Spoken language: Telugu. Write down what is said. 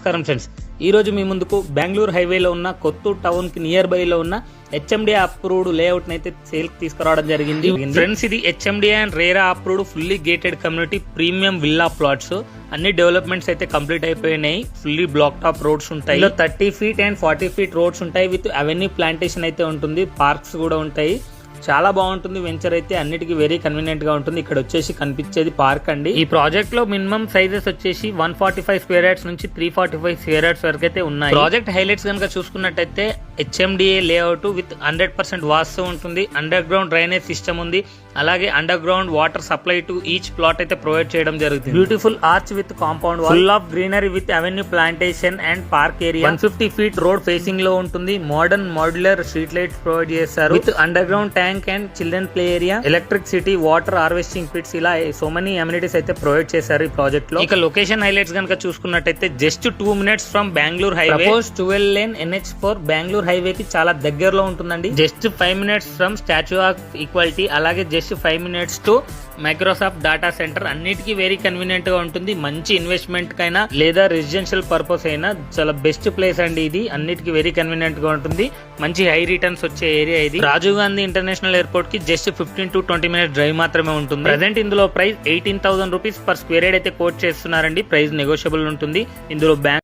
నమస్కారం ఫ్రెండ్స్, ఈ రోజు మీ ముందుకు బెంగళూరు హైవేలో ఉన్న కొత్తూరు టౌన్ కి నియర్ బై లో ఉన్న హెచ్ఎండి అప్రూవ్డ్ లేఅవుట్ అయితే సేల్ కి తీసుకురావడం జరిగింది. ఫ్రెండ్స్, ఇది HMD and RERA approved fully gated community premium villa plots. అన్ని డెవలప్మెంట్స్ అయితే కంప్లీట్ అయిపోయినాయి. ఫుల్లీ బ్లాక్ టాప్ రోడ్స్ ఉంటాయి. 30 feet అండ్ 40 feet రోడ్స్ ఉంటాయి. విత్ అవెన్యూ ప్లాంటేషన్ అయితే ఉంటుంది. పార్క్స్ కూడా ఉంటాయి. చాలా బాగుంటుంది. వెంచర్ అయితే అన్నిటికీ వెరీ కన్వీనియంట్ గా ఉంటుంది. ఇక్కడ వచ్చేసి కనిపించేది పార్క్ అండి. ఈ ప్రాజెక్ట్ లో మినిమం సైజెస్ వచ్చేసి 145 square yards నుంచి 345 square yards వరకు అయితే ఉన్నాయి. ప్రాజెక్ట్ హైలైట్స్ కనుక చూసుకున్నట్టయితే హెచ్ఎండిఏ లేఅవుట్ విత్ 100% వాస్తు ఉంటుంది. అండర్ గ్రౌండ్ డ్రైనేజ్ సిస్టమ్ ఉంది. అలాగే underground water supply to each plot అయితే ప్రొవైడ్ చేయడం జరుగుతుంది. Beautiful arch with compound wall, full of greenery with avenue plantation and park area. 150 feet road facing లో ఉంటుంది. Modern modular street lights provide చేస్తారు. With underground tank and children play area, electricity, water harvesting pits, ఇలా సో మెనీ అమ్యూనిటీస్ అయితే ప్రొవైడ్ చేశారు ఈ ప్రాజెక్ట్ లో. ఇక లొకేషన్ హైలైట్స్ కనుక చూసుకున్నట్టయితే just 2 minutes from Bengaluru highway. Propose 12 lane NH4 Bengaluru highway కి చాలా దగ్గరలో ఉంటుందండి. Just 5 minutes from statue of equality, అలాగే just 5 minutes to Microsoft data centre. అన్నిటికీ వెరీ కన్వీనియంట్ గా ఉంటుంది. మంచి ఇన్వెస్ట్మెంట్ కైనా లేదా రెసిడెన్షియల్ పర్పస్ అయినా చాలా బెస్ట్ ప్లేస్ అండి ఇది. అన్నిటికీ వెరీ కన్వీనియంట్ గా ఉంటుంది. మంచి హై రిటర్న్స్ వచ్చే ఏరియా ఇది. రాజీవ్ గాంధీ ఇంటర్నేషనల్ ఎయిర్పోర్ట్ కి జస్ట్ 15 to 20 minutes డ్రైవ్ మాత్రమే ఉంటుంది. ప్రెసెంట్ ఇందులో price 18,000 rupees per square yard అయితే కోట్ చేస్తున్నారండి. ప్రైస్ నెగోషియబుల్ ఉంటుంది. ఇందులో బ్యాంక్